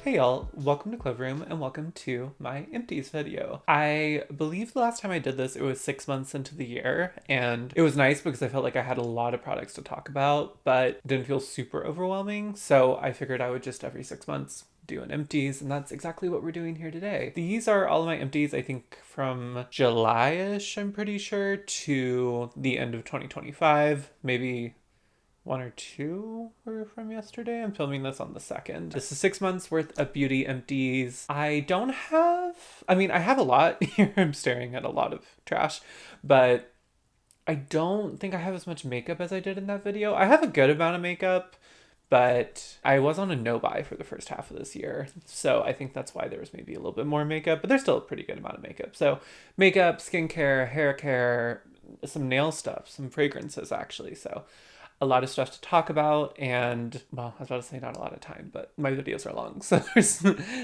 Hey y'all, welcome to Clove Room and welcome to my empties video. I believe the last time I did this, it was 6 months into the year, and it was nice because I felt like I had a lot of products to talk about, but didn't feel super overwhelming. So I figured I would just every 6 months do an empties, and that's exactly what we're doing here today. These are all of my empties, I think from July-ish, I'm pretty sure, to the end of 2025, maybe one or two were from yesterday. I'm filming this on the 2nd. This is 6 months worth of beauty empties. I have a lot here. I'm staring at a lot of trash, but I don't think I have as much makeup as I did in that video. I have a good amount of makeup, but I was on a no buy for the first half of this year. So I think that's why there was maybe a little bit more makeup, but there's still a pretty good amount of makeup. So makeup, skincare, hair care, some nail stuff, some fragrances actually. So a lot of stuff to talk about, and well, I was about to say not a lot of time, but my videos are long, so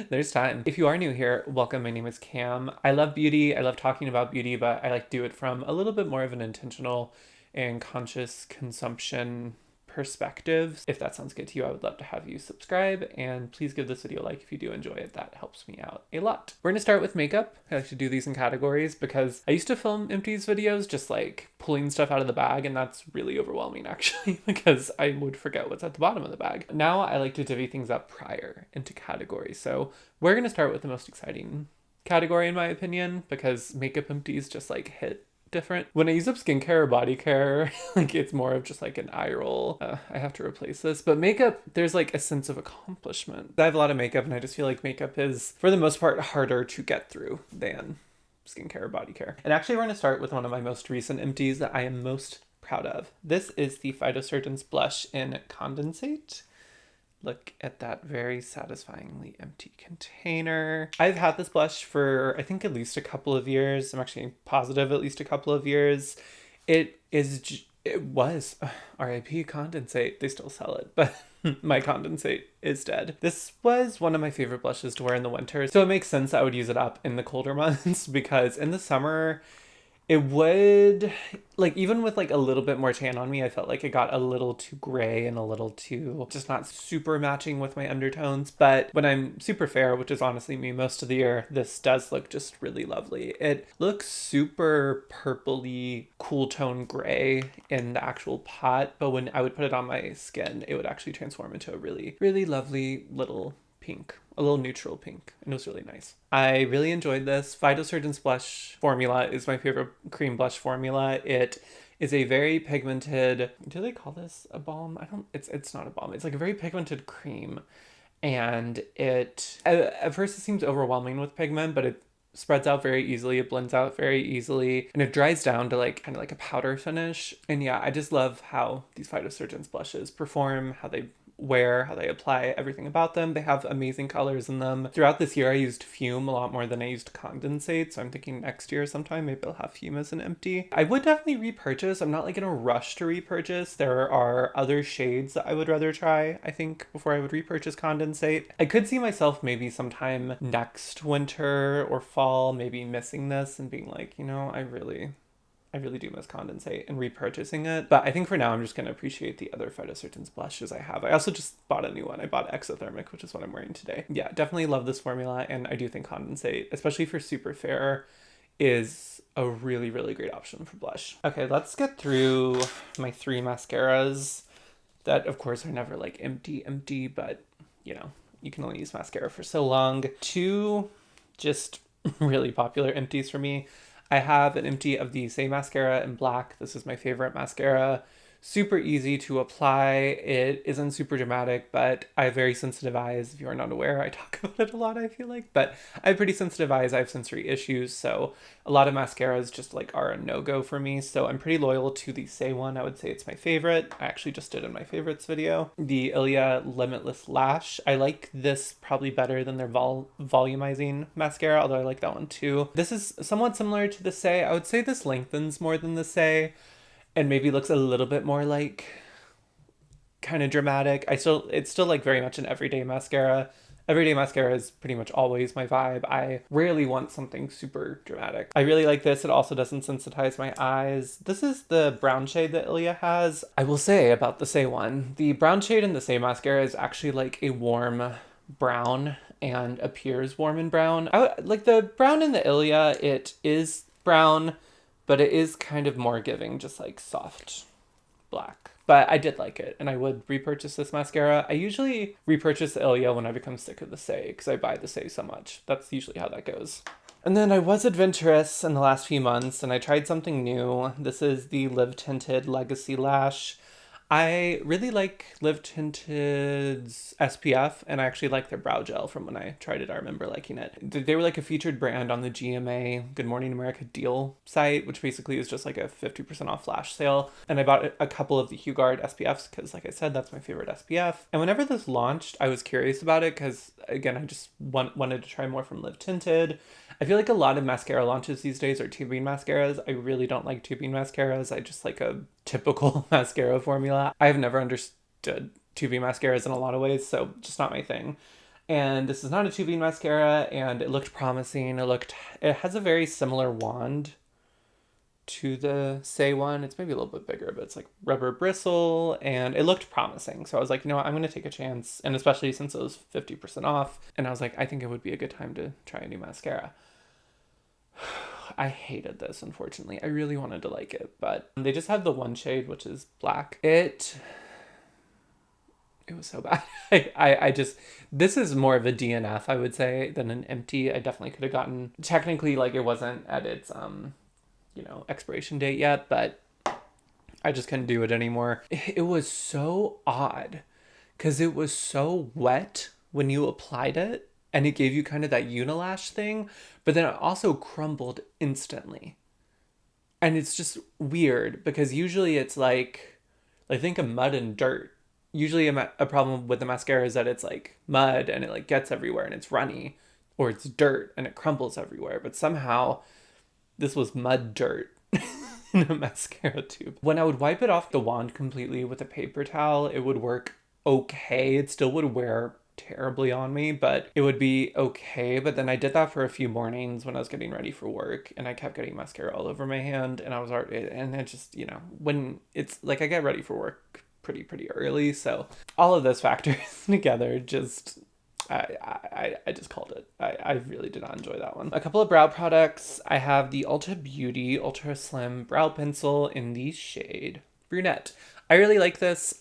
there's time. If you are new here, welcome. My name is Cam. I love beauty. I love talking about beauty, but I like to do it from a little bit more of an intentional and conscious consumption perspectives. If that sounds good to you, I would love to have you subscribe, and please give this video a like if you do enjoy it. That helps me out a lot. We're gonna start with makeup. I like to do these in categories because I used to film empties videos just like pulling stuff out of the bag, and that's really overwhelming actually because I would forget what's at the bottom of the bag. Now I like to divvy things up prior into categories. So we're gonna start with the most exciting category in my opinion, because makeup empties just like hit different. When I use up skincare or body care, like it's more of just like an eye roll. I have to replace this. But makeup, there's like a sense of accomplishment. I have a lot of makeup, and I just feel like makeup is, for the most part, harder to get through than skincare or body care. And actually, we're going to start with one of my most recent empties that I am most proud of. This is the PHYTOSURGENCE blush in Condensate. Look at that very satisfyingly empty container. I've had this blush for, I think, at least a couple of years. I'm actually positive at least a couple of years. It was RIP Condensate. They still sell it, but my Condensate is dead. This was one of my favorite blushes to wear in the winter, so it makes sense I would use it up in the colder months because in the summer, it would, like, even with like a little bit more tan on me, I felt like it got a little too gray and a little too just not super matching with my undertones. But when I'm super fair, which is honestly me most of the year, this does look just really lovely. It looks super purpley, cool tone gray in the actual pot, but when I would put it on my skin, it would actually transform into a really, really lovely little pink, a little neutral pink, and it was really nice. I really enjoyed this. PHYTOSURGENCE blush formula is my favorite cream blush formula. It is a very pigmented, do they call this a balm? It's not a balm. It's like a very pigmented cream, and it, at first it seems overwhelming with pigment, but it spreads out very easily, it blends out very easily, and it dries down to like kind of like a powder finish. And yeah, I just love how these PHYTOSURGENCE blushes perform, how they wear, how they apply, everything about them. They have amazing colors in them. Throughout this year, I used Fume a lot more than I used Condensate, so I'm thinking next year sometime maybe I'll have Fume as an empty. I would definitely repurchase. I'm not like in a rush to repurchase. There are other shades that I would rather try, I think, before I would repurchase Condensate. I could see myself maybe sometime next winter or fall maybe missing this and being like, you know, I really do miss Condensate and repurchasing it. But I think for now, I'm just going to appreciate the other PHYTOSURGENCE blushes I have. I also just bought a new one. I bought Exothermic, which is what I'm wearing today. Yeah, definitely love this formula. And I do think Condensate, especially for super fair, is a really, really great option for blush. Okay, let's get through my 3 mascaras that, of course, are never like empty, but you know, you can only use mascara for so long. 2 just really popular empties for me. I have an empty of the Say mascara in black. This is my favorite mascara. Super easy to apply. It isn't super dramatic, but I have very sensitive eyes. If you are not aware, I talk about it a lot, I feel like. But I have pretty sensitive eyes. I have sensory issues, so a lot of mascaras just like are a no-go for me. So I'm pretty loyal to the Say one. I would say it's my favorite. I actually just did in my favorites video. The ILIA Limitless Lash. I like this probably better than their volumizing mascara, although I like that one too. This is somewhat similar to the Say. I would say this lengthens more than the Say, and maybe looks a little bit more like kind of dramatic. It's still like very much an everyday mascara. Everyday mascara is pretty much always my vibe. I rarely want something super dramatic. I really like this. It also doesn't sensitize my eyes. This is the brown shade that ILIA has. I will say about the Say one, the brown shade in the Say mascara is actually like a warm brown, and appears warm and brown. Like the brown in the ILIA, it is brown, but it is kind of more giving just like soft black. But I did like it, and I would repurchase this mascara. I usually repurchase the ILIA when I become sick of the Say, because I buy the Say so much. That's usually how that goes. And then I was adventurous in the last few months, and I tried something new. This is the Live Tinted Legacy Lash. I really like Live Tinted's SPF, and I actually like their brow gel from when I tried it. I remember liking it. They were like a featured brand on the GMA Good Morning America deal site, which basically is just like a 50% off flash sale. And I bought a couple of the HuGuard SPFs because, like I said, that's my favorite SPF. And whenever this launched, I was curious about it because, again, I just wanted to try more from Live Tinted. I feel like a lot of mascara launches these days are tubing mascaras. I really don't like tubing mascaras. I just like a typical mascara formula. I have never understood tubing mascaras in a lot of ways, so just not my thing. And this is not a tubing mascara, and it looked promising. It has a very similar wand to the Say one. It's maybe a little bit bigger, but it's like rubber bristle, and it looked promising. So I was like, you know what, I'm going to take a chance, and especially since it was 50% off, and I was like, I think it would be a good time to try a new mascara. I hated this, unfortunately. I really wanted to like it, but they just had the one shade, which is black. It was so bad. I just, this is more of a DNF, I would say, than an empty. I definitely could have gotten, technically, like, it wasn't at its, expiration date yet, but I just couldn't do it anymore. It was so odd because it was so wet when you applied it, and it gave you kind of that unilash thing, but then it also crumbled instantly. And it's just weird because usually it's like think of mud and dirt. Usually a problem with the mascara is that it's like mud and it like gets everywhere and it's runny, or it's dirt and it crumbles everywhere. But somehow this was mud dirt in a mascara tube. When I would wipe it off the wand completely with a paper towel, it would work okay. It still would wear terribly on me, but it would be okay. But then I did that for a few mornings when I was getting ready for work, and I kept getting mascara all over my hand, and I was already, and it just, when it's like I get ready for work pretty early, so all of those factors together just I just called it. I really did not enjoy that one. A couple of brow products. I have the Ulta Beauty Ultra Slim Brow Pencil in the shade Brunette. I really like this.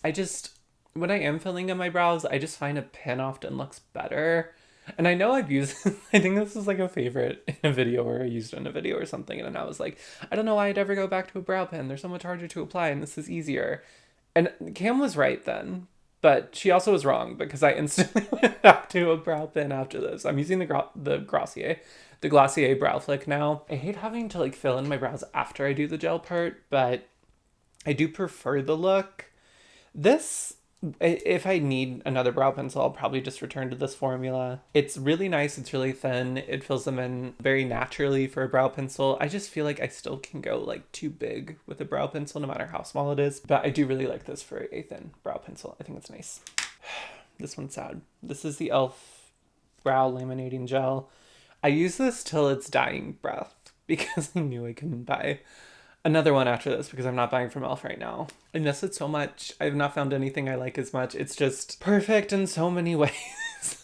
When I am filling in my brows, I just find a pen often looks better. And I know I've used, I think this was like a favorite in a video, or I used it in a video or something. And then I was like, I don't know why I'd ever go back to a brow pen. They're so much harder to apply and this is easier. And Cam was right then, but she also was wrong because I instantly went back to a brow pen after this. I'm using the Glossier Brow Flick now. I hate having to like fill in my brows after I do the gel part, but I do prefer the look. This, if I need another brow pencil, I'll probably just return to this formula. It's really nice. It's really thin. It fills them in very naturally for a brow pencil. I just feel like I still can go like too big with a brow pencil no matter how small it is. But I do really like this for a thin brow pencil. I think it's nice. This one's sad. This is the e.l.f. Brow Laminating Gel. I use this till it's dying breath because I knew I couldn't buy another one after this because I'm not buying from e.l.f. right now. I miss it so much. I've not found anything I like as much. It's just perfect in so many ways.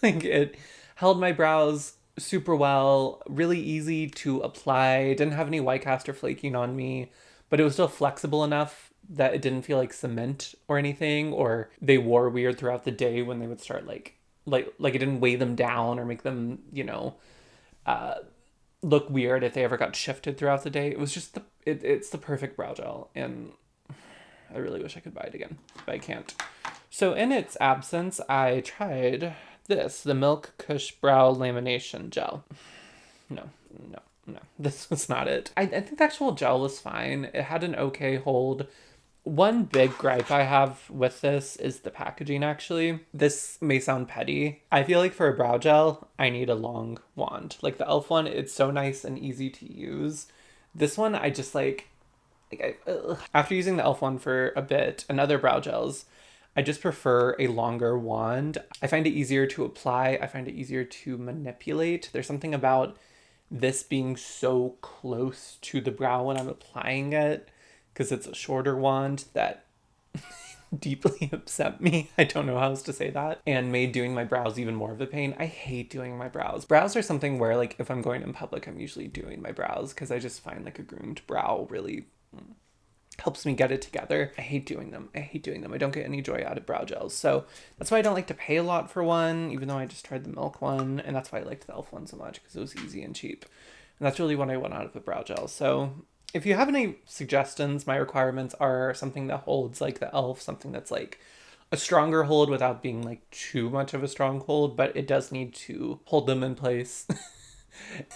Like, it held my brows super well, really easy to apply, didn't have any white cast or flaking on me, but it was still flexible enough that it didn't feel like cement or anything, or they wore weird throughout the day when they would start like it didn't weigh them down or make them, look weird if they ever got shifted throughout the day. It was just it's the perfect brow gel, and I really wish I could buy it again, but I can't. So in its absence, I tried this, the Milk Kush Brow Lamination Gel. No. This was not it. I think the actual gel was fine. It had an okay hold. One big gripe I have with this is the packaging, actually. This may sound petty. I feel like for a brow gel, I need a long wand. Like the e.l.f. one, it's so nice and easy to use. This one, I just after using the e.l.f. one for a bit and other brow gels, I just prefer a longer wand. I find it easier to apply. I find it easier to manipulate. There's something about this being so close to the brow when I'm applying it, because it's a shorter wand, that deeply upset me. I don't know how else to say that. And made doing my brows even more of a pain. I hate doing my brows. Brows are something where, like, if I'm going in public, I'm usually doing my brows because I just find like a groomed brow really helps me get it together. I hate doing them. I hate doing them. I don't get any joy out of brow gels. So that's why I don't like to pay a lot for one, even though I just tried the Milk one. And that's why I liked the e.l.f. one so much, because it was easy and cheap. And that's really what I want out of a brow gel. So if you have any suggestions, my requirements are something that holds like the e.l.f., something that's like a stronger hold without being like too much of a strong hold, but it does need to hold them in place.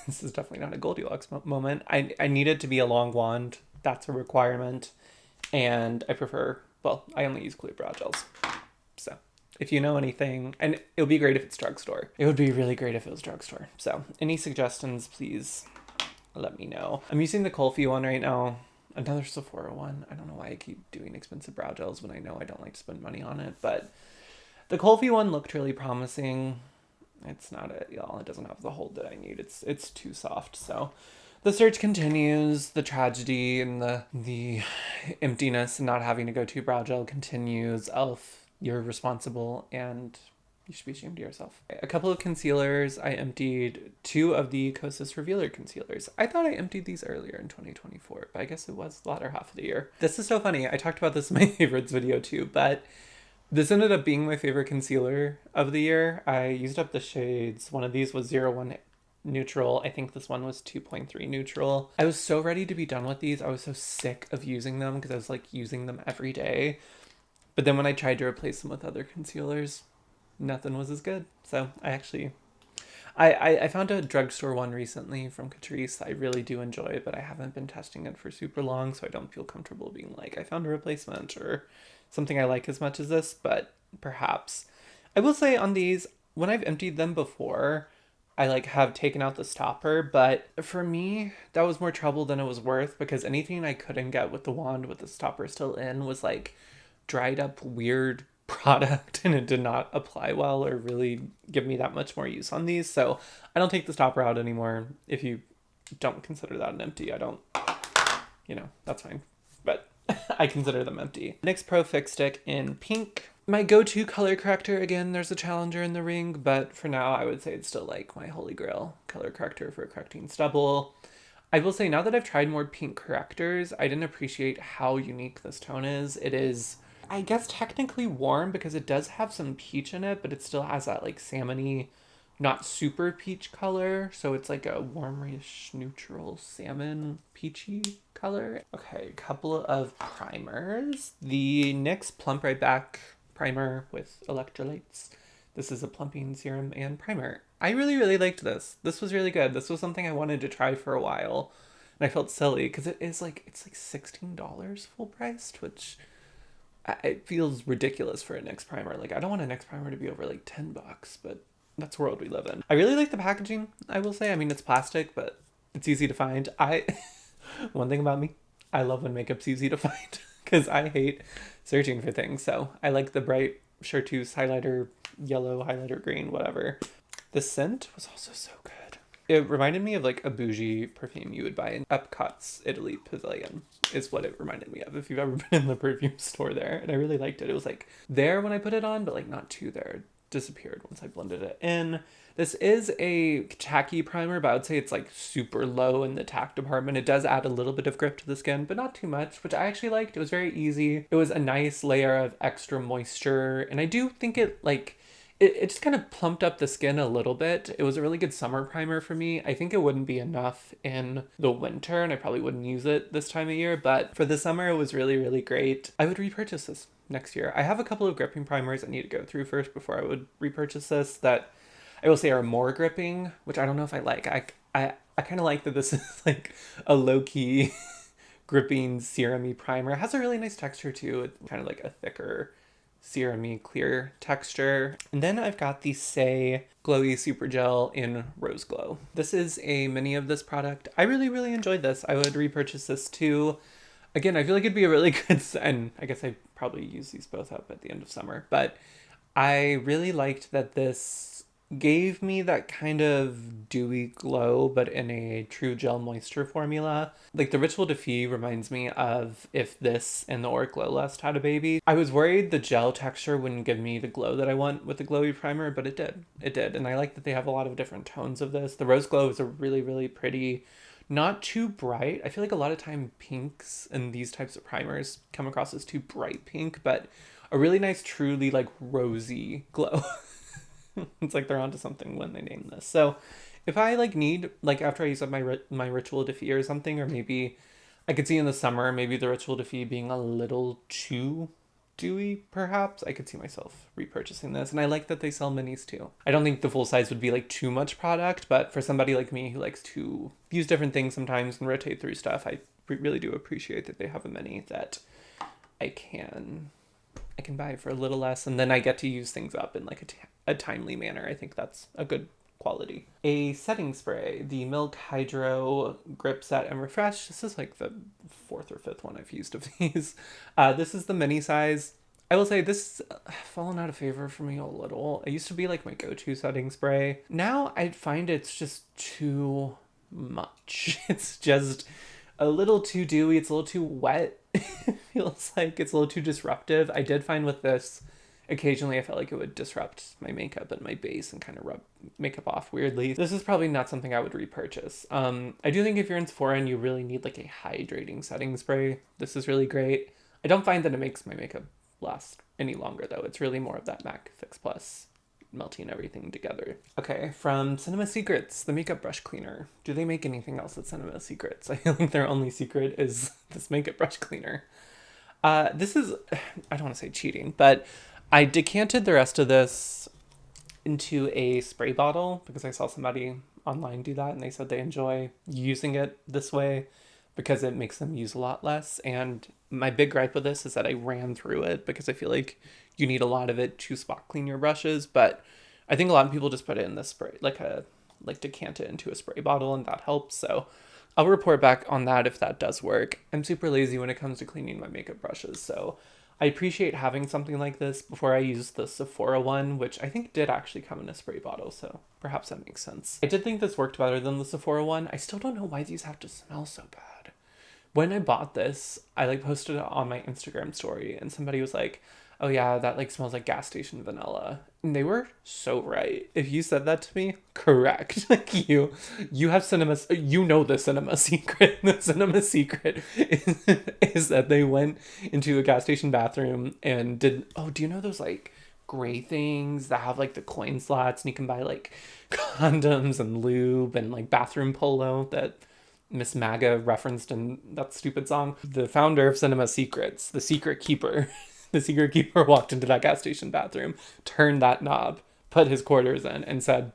This is definitely not a Goldilocks moment. I need it to be a long wand. That's a requirement. And I prefer, well, I only use clear brow gels. So if you know anything, and it would be great if it's drugstore. It would be really great if it was drugstore. So any suggestions, please let me know. I'm using the Colfi one right now. Another Sephora one. I don't know why I keep doing expensive brow gels when I know I don't like to spend money on it, but the Colfi one looked really promising. It's not it, y'all. It doesn't have the hold that I need. It's too soft. So the search continues. The tragedy and the emptiness and not having to go to brow gel continues. e.l.f., you're responsible and you should be ashamed of yourself. A couple of concealers. I emptied 2 of the Kosas Revealer concealers. I thought I emptied these earlier in 2024, but I guess it was the latter half of the year. This is so funny. I talked about this in my favorites video too, but this ended up being my favorite concealer of the year. I used up the shades. One of these was 01 neutral. I think this one was 2.3 neutral. I was so ready to be done with these. I was so sick of using them because I was like using them every day. But then when I tried to replace them with other concealers, nothing was as good. So I found a drugstore one recently from Catrice I really do enjoy, but I haven't been testing it for super long, so I don't feel comfortable being like, I found a replacement or something I like as much as this, but perhaps. I will say on these, when I've emptied them before, I like have taken out the stopper, but for me, that was more trouble than it was worth because anything I couldn't get with the wand with the stopper still in was like dried up weird product and it did not apply well or really give me that much more use on these. So I don't take the stopper out anymore. If you don't consider that an empty, I don't, that's fine. But I consider them empty. NYX Pro Fix Stick in pink. My go-to color corrector, again, there's a challenger in the ring, but for now I would say it's still like my holy grail color corrector for correcting stubble. I will say now that I've tried more pink correctors, I didn't appreciate how unique this tone is. It is, I guess, technically warm because it does have some peach in it, but it still has that like salmony, not super peach color. So it's like a warmish neutral salmon peachy color. Okay, a couple of primers. The NYX Plump Right Back primer with electrolytes. This is a plumping serum and primer. I really, really liked this. This was really good. This was something I wanted to try for a while. And I felt silly because it's like $16 full priced, which it feels ridiculous for a NYX primer. Like, I don't want a NYX primer to be over like $10, but that's the world we live in. I really like the packaging, I will say. I mean, it's plastic, but it's easy to find. One thing about me, I love when makeup's easy to find because I hate searching for things. So I like the bright chartreuse highlighter, yellow highlighter, green, whatever. The scent was also so good. It reminded me of like a bougie perfume you would buy in Epcot's Italy Pavilion is what it reminded me of if you've ever been in the perfume store there. And I really liked it. It was like there when I put it on, but like not too there. It disappeared once I blended it in. This is a tacky primer, but I would say it's like super low in the tack department. It does add a little bit of grip to the skin, but not too much, which I actually liked. It was very easy. It was a nice layer of extra moisture. And I do think it just kind of plumped up the skin a little bit. It was a really good summer primer for me. I think it wouldn't be enough in the winter, and I probably wouldn't use it this time of year, but for the summer, it was really, really great. I would repurchase this next year. I have a couple of gripping primers I need to go through first before I would repurchase this that I will say are more gripping, which I don't know if I like. I kind of like that this is like a low-key gripping serum-y primer. It has a really nice texture too. It's kind of like a thicker serum-y clear texture. And then I've got the Saie Glowy Super Gel in Rose Glow. This is a mini of this product. I really, really enjoyed this. I would repurchase this too. Again, I feel like it'd be a really good, and I guess I probably use these both up at the end of summer, but I really liked that this gave me that kind of dewy glow, but in a true gel moisture formula. Like the Ritual Defy reminds me of if this and the Auric Glow Lust had a baby. I was worried the gel texture wouldn't give me the glow that I want with the glowy primer, but it did. It did. And I like that they have a lot of different tones of this. The Rose Glow is a really, really pretty, not too bright. I feel like a lot of time pinks and these types of primers come across as too bright pink, but a really nice, truly like rosy glow. It's like they're onto something when they name this. So if I like need, like after I use up my Ritual Defy or something, or maybe I could see in the summer, maybe the Ritual Defy being a little too dewy, perhaps, I could see myself repurchasing this. And I like that they sell minis too. I don't think the full size would be like too much product, but for somebody like me who likes to use different things sometimes and rotate through stuff, I really do appreciate that they have a mini that I can buy for a little less, and then I get to use things up in like a timely manner. I think that's a good quality. A setting spray, the Milk Hydro Grip Set and Refresh. This is like the 4th or 5th one I've used of these. This is the mini size. I will say this has fallen out of favor for me a little. It used to be like my go-to setting spray. Now I find it's just too much. It's just a little too dewy. It's a little too wet. It feels like it's a little too disruptive. I did find with this, occasionally I felt like it would disrupt my makeup and my base and kind of rub makeup off weirdly. This is probably not something I would repurchase. I do think if you're in Sephora and you really need like a hydrating setting spray, this is really great. I don't find that it makes my makeup last any longer though. It's really more of that MAC Fix Plus melting everything together. Okay, from Cinema Secrets, the makeup brush cleaner. Do they make anything else at Cinema Secrets? I feel like their only secret is this makeup brush cleaner. This is, I don't want to say cheating, but I decanted the rest of this into a spray bottle because I saw somebody online do that and they said they enjoy using it this way because it makes them use a lot less. And my big gripe with this is that I ran through it because I feel like you need a lot of it to spot clean your brushes, but I think a lot of people just put it in this spray, like decant it into a spray bottle, and that helps. So I'll report back on that if that does work. I'm super lazy when it comes to cleaning my makeup brushes, so I appreciate having something like this before I use the Sephora one, which I think did actually come in a spray bottle, so perhaps that makes sense. I did think this worked better than the Sephora one. I still don't know why these have to smell so bad. When I bought this, I like posted it on my Instagram story and somebody was like, oh yeah, that like smells like gas station vanilla. And they were so right. If you said that to me, correct. Like you have cinemas, you know the Cinema Secret. The Cinema Secret is that they went into a gas station bathroom and did, oh, do you know those like gray things that have like the coin slots and you can buy like condoms and lube and like bathroom polo that Miss MAGA referenced in that stupid song? The founder of Cinema Secrets, the secret keeper, the secret keeper walked into that gas station bathroom, turned that knob, put his quarters in, and said,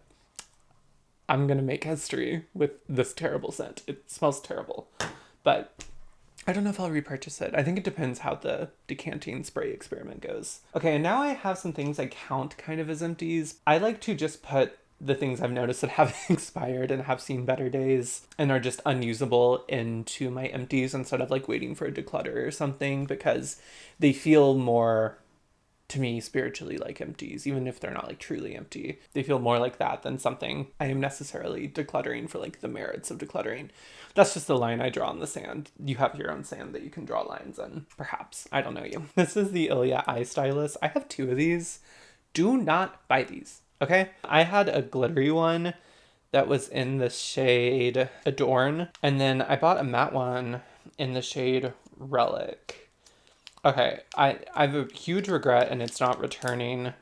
I'm going to make history with this terrible scent. It smells terrible. But I don't know if I'll repurchase it. I think it depends how the decanting spray experiment goes. Okay, and now I have some things I count kind of as empties. I like to just put the things I've noticed that have expired and have seen better days and are just unusable into my empties instead of like waiting for a declutter or something, because they feel more to me spiritually like empties, even if they're not like truly empty. They feel more like that than something I am necessarily decluttering for like the merits of decluttering. That's just the line I draw in the sand. You have your own sand that you can draw lines in, perhaps. I don't know you. This is the ILIA eye stylus. I have 2 of these. Do not buy these. Okay, I had a glittery one that was in the shade Adorn, and then I bought a matte one in the shade Relic. Okay, I have a huge regret, and it's not returning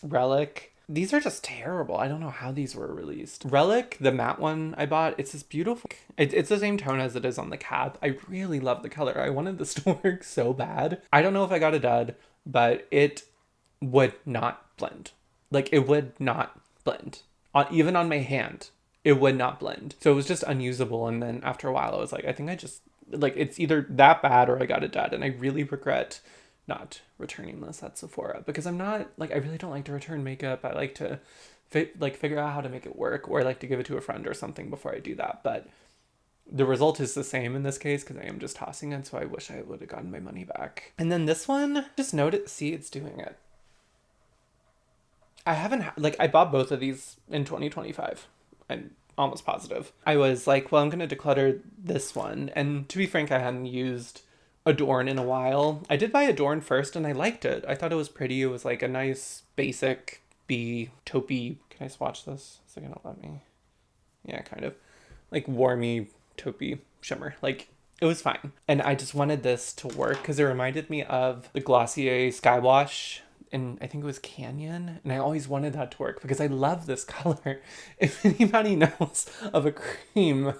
Relic. These are just terrible. I don't know how these were released. Relic, the matte one I bought, it's this beautiful, it's the same tone as it is on the cap. I really love the color. I wanted this to work so bad. I don't know if I got a dud, but it would not blend. Like, it would not blend. Even on my hand, it would not blend. So it was just unusable. And then after a while, I was like, I think I just, like, it's either that bad or I got it done. And I really regret not returning this at Sephora because I'm not, like, I really don't like to return makeup. I like to, figure out how to make it work, or I like to give it to a friend or something before I do that. But the result is the same in this case because I am just tossing it. So I wish I would have gotten my money back. And then this one, just note it, see, it's doing it. I haven't, like, I bought both of these in 2025. I'm almost positive. I was like, well, I'm going to declutter this one. And to be frank, I hadn't used Adorn in a while. I did buy Adorn first and I liked it. I thought it was pretty. It was like a nice basic bee taupey. Can I swatch this? Is it going to let me? Yeah, kind of. Like warmy taupey shimmer. Like, it was fine. And I just wanted this to work because it reminded me of the Glossier Skywash, and I think it was Canyon, and I always wanted that to work because I love this color. If anybody knows of a cream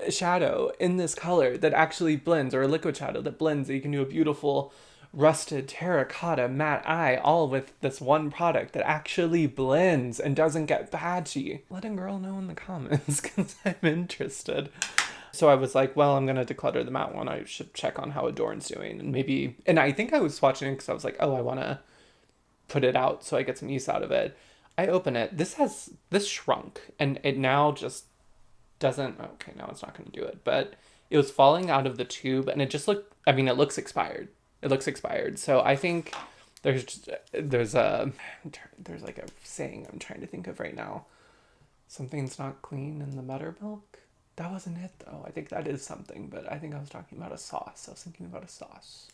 shadow in this color that actually blends, or a liquid shadow that blends, that you can do a beautiful rusted terracotta matte eye all with this one product that actually blends and doesn't get patchy, let a girl know in the comments because I'm interested. So I was like, well, I'm going to declutter the matte one. I should check on how Adorn's doing. And maybe, and I think I was swatching it because I was like, oh, I want to put it out so I get some use out of it. I open it. This shrunk and it now just doesn't, okay, now it's not going to do it. But it was falling out of the tube and it just looked, I mean, it looks expired. It looks expired. So I think there's like a saying I'm trying to think of right now. Something's not clean in the buttermilk. That wasn't it though. I think that is something, but I think I was talking about a sauce. I was thinking about a sauce.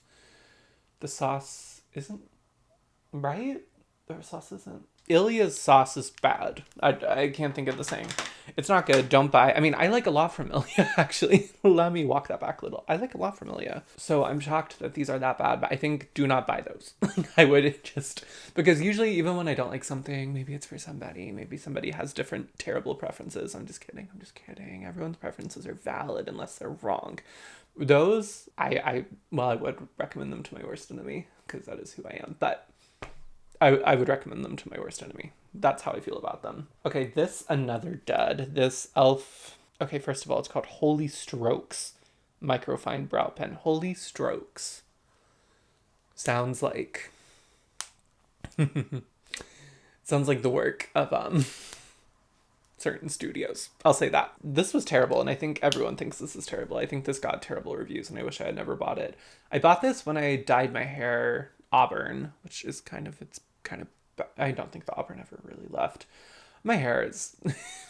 The sauce isn't right. The sauce isn't. ILIA's sauce is bad. I can't think of the saying. It's not good. Don't buy. I mean, I like a lot from ILIA, actually. Let me walk that back a little. I like a lot from ILIA. So I'm shocked that these are that bad, but I think do not buy those. I would just, because usually even when I don't like something, maybe it's for somebody. Maybe somebody has different terrible preferences. I'm just kidding. I'm just kidding. Everyone's preferences are valid unless they're wrong. Those, I would recommend them to my worst enemy because that is who I am. But I would recommend them to my worst enemy. That's how I feel about them. Okay, this another dud. This e.l.f. Okay, first of all, it's called Holy Strokes Microfine Brow Pen. Holy Strokes. Sounds like... sounds like the work of certain studios. I'll say that. This was terrible, and I think everyone thinks this is terrible. I think this got terrible reviews, and I wish I had never bought it. I bought this when I dyed my hair auburn, which is kind of, I don't think the auburn ever really left. My hair is,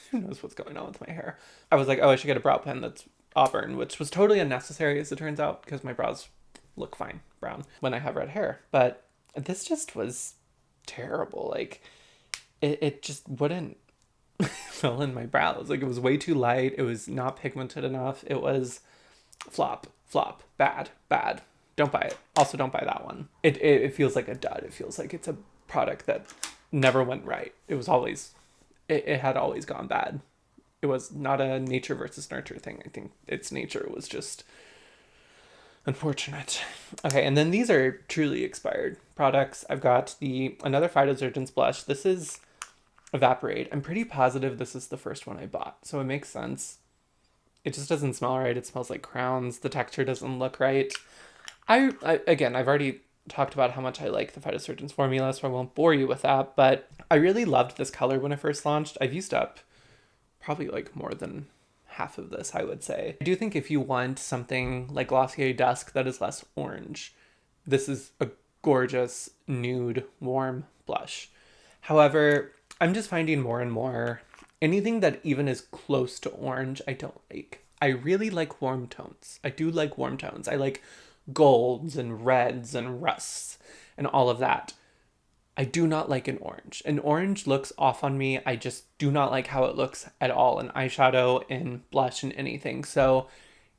who knows what's going on with my hair. I was like, oh, I should get a brow pen that's auburn, which was totally unnecessary as it turns out, because my brows look fine brown when I have red hair. But this just was terrible. Like, it just wouldn't fill in my brows. Like, it was way too light. It was not pigmented enough. It was flop, bad. Don't buy it. Also, don't buy that one. It feels like a dud. It feels like it's a product that never went right. It was always, it had always gone bad. It was not a nature versus nurture thing. I think its nature was just unfortunate. Okay, and then these are truly expired products. I've got another PHYTOSURGENCE blush. This is Evaporate. I'm pretty positive this is the first one I bought, so it makes sense. It just doesn't smell right. It smells like crowns. The texture doesn't look right. Again, I've already talked about how much I like the PHYTOSURGENCE formula, so I won't bore you with that, but I really loved this color when it first launched. I've used up probably like more than half of this, I would say. I do think if you want something like Glossier Dusk that is less orange, this is a gorgeous nude warm blush. However, I'm just finding more and more anything that even is close to orange, I don't like. I really like warm tones. I do like warm tones. I like golds and reds and rusts and all of that. I do not like an orange. An orange looks off on me. I just do not like how it looks at all in eyeshadow, in blush, and anything. So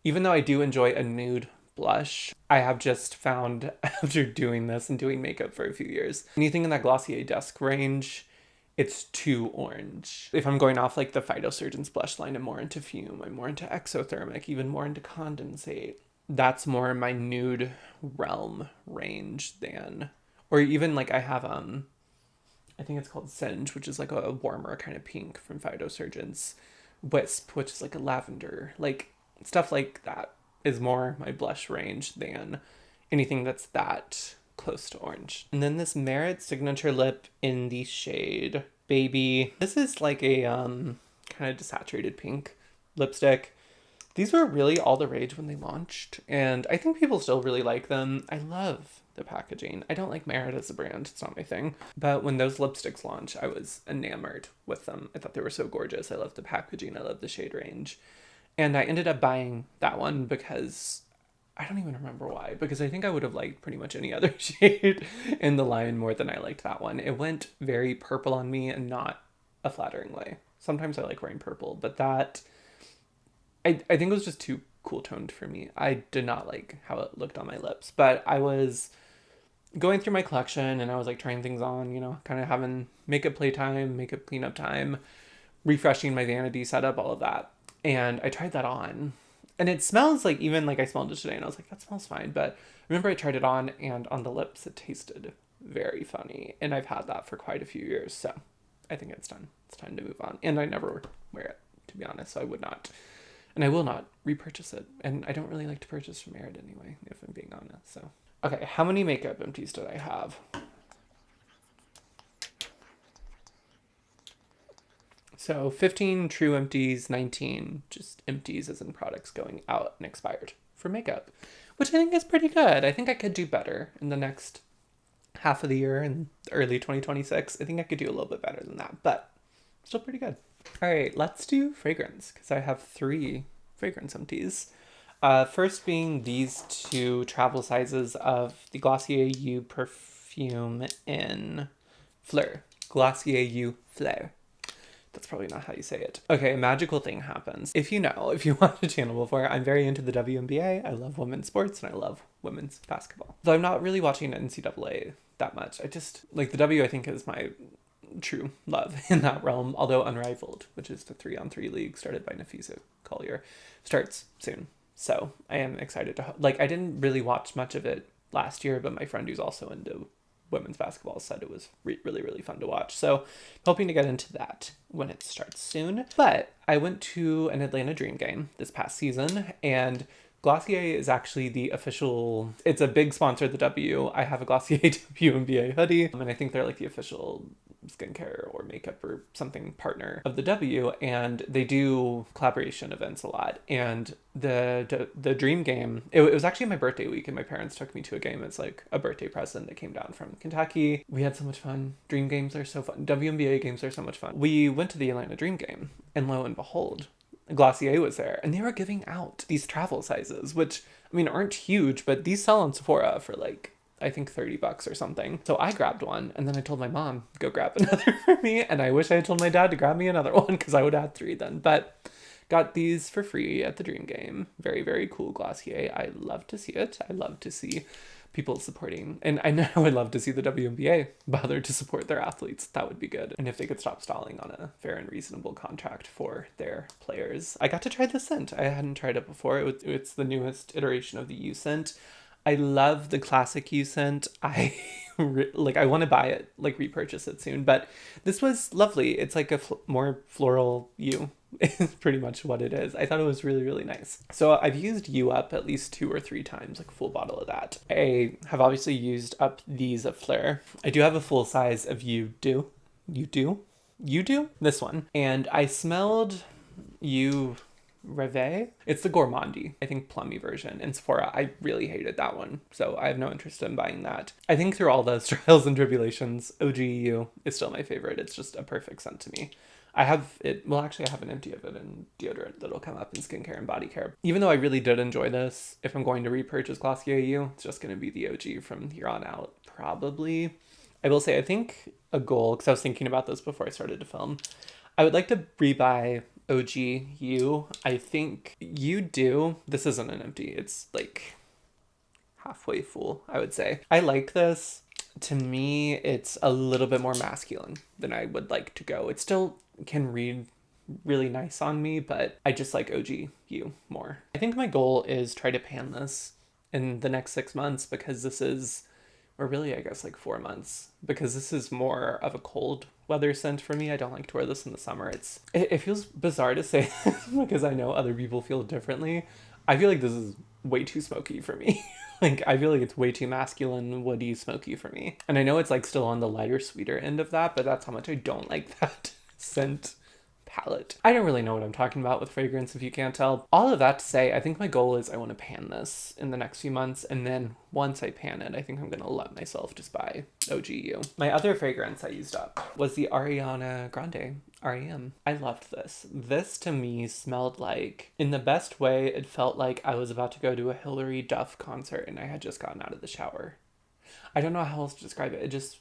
even though I do enjoy a nude blush, I have just found after doing this and doing makeup for a few years, anything in that Glossier Dusk range, it's too orange. If I'm going off like the PHYTOSURGENCE blush line, I'm more into Fume, I'm more into Exothermic, even more into Condensate. That's more my nude realm range than, or even like I have, I think it's called Singe, which is like a warmer kind of pink from PHYTOSURGENCE. Wisp, which is like a lavender, like stuff like that is more my blush range than anything that's that close to orange. And then this Merit Signature Lip in the shade Baby. This is like a kind of desaturated pink lipstick. These were really all the rage when they launched, and I think people still really like them. I love the packaging. I don't like Merit as a brand. It's not my thing. But when those lipsticks launched, I was enamored with them. I thought they were so gorgeous. I love the packaging. I love the shade range. And I ended up buying that one because I don't even remember why, because I think I would have liked pretty much any other shade in the line more than I liked that one. It went very purple on me and not a flattering way. Sometimes I like wearing purple, but that, I think it was just too cool toned for me. I did not like how it looked on my lips, but I was going through my collection and I was like trying things on, you know, kind of having makeup playtime, makeup cleanup time, refreshing my vanity setup, all of that. And I tried that on and it smells like, even like I smelled it today and I was like, that smells fine. But I remember I tried it on and on the lips, it tasted very funny. And I've had that for quite a few years. So I think it's done. It's time to move on. And I never wear it, to be honest. So I would not, and I will not repurchase it. And I don't really like to purchase from Merit anyway, if I'm being honest. So, okay. How many makeup empties did I have? So 15 true empties, 19 just empties as in products going out and expired for makeup, which I think is pretty good. I think I could do better in the next half of the year in early 2026. I think I could do a little bit better than that, but still pretty good. All right, let's do fragrance because I have 3 fragrance empties. First being these 2 travel sizes of the Glossier U perfume in Fleur. Glossier U Fleur. That's probably not how you say it. Okay, a magical thing happens. If you watched the channel before, I'm very into the WNBA. I love women's sports and I love women's basketball. Though I'm not really watching NCAA that much. I just, like, the W I think is my true love in that realm, although Unrivaled, which is the 3-on-3 league started by Nafisa Collier, starts soon. So I am excited to, like, I didn't really watch much of it last year, but my friend who's also into women's basketball said it was really, really fun to watch. So hoping to get into that when it starts soon. But I went to an Atlanta Dream game this past season and Glossier is actually the official, it's a big sponsor of the W. I have a Glossier WNBA hoodie and I think they're like the official skincare or makeup or something partner of the W, and they do collaboration events a lot. And the Dream game, it was actually my birthday week and my parents took me to a game as like a birthday present that came down from Kentucky. We had so much fun. Dream games are so fun. WNBA games are so much fun. We went to the Atlanta Dream game and lo and behold, Glossier was there and they were giving out these travel sizes, which I mean aren't huge, but these sell on Sephora for like I think $30 or something. So I grabbed one and then I told my mom, go grab another for me. And I wish I had told my dad to grab me another one because I would have had 3 then. But got these for free at the Dream Game. Very, very cool Glossier. I love to see it. I love to see people supporting. And I know I would love to see the WNBA bother to support their athletes. That would be good. And if they could stop stalling on a fair and reasonable contract for their players. I got to try the scent. I hadn't tried it before. It's the newest iteration of the U scent. I love the classic U scent. I want to buy it, like repurchase it soon, but this was lovely. It's like a more floral U is pretty much what it is. I thought it was really, really nice. So I've used U up at least 2 or 3 times, like a full bottle of that. I have obviously used up these of Fleur. I do have a full size of You Do? This one. And I smelled You Rêve. It's the Gourmandy, I think plummy version in Sephora. I really hated that one, so I have no interest in buying that. I think through all those trials and tribulations, OGU is still my favorite. It's just a perfect scent to me. I have it, well actually I have an empty of it in deodorant that'll come up in skincare and body care. Even though I really did enjoy this, if I'm going to repurchase Glossier U, it's just going to be the OG from here on out, probably. I will say, I think a goal, because I was thinking about this before I started to film, I would like to rebuy OG U. I think You Do. This isn't an empty. It's like halfway full, I would say. I like this. To me, it's a little bit more masculine than I would like to go. It still can read really nice on me, but I just like OG U more. I think my goal is try to pan this in the next 6 months because this is, or really I guess like 4 months, because this is more of a cold weather scent for me. I don't like to wear this in the summer. It feels bizarre to say because I know other people feel differently. I feel like this is way too smoky for me. Like I feel like it's way too masculine, woody, smoky for me. And I know it's like still on the lighter, sweeter end of that, but that's how much I don't like that scent palette. I don't really know what I'm talking about with fragrance if you can't tell. All of that to say, I think my goal is I want to pan this in the next few months, and then once I pan it, I think I'm gonna let myself just buy OGU. My other fragrance I used up was the Ariana Grande REM. I loved this. This to me smelled like, in the best way, it felt like I was about to go to a Hilary Duff concert and I had just gotten out of the shower. I don't know how else to describe it. It just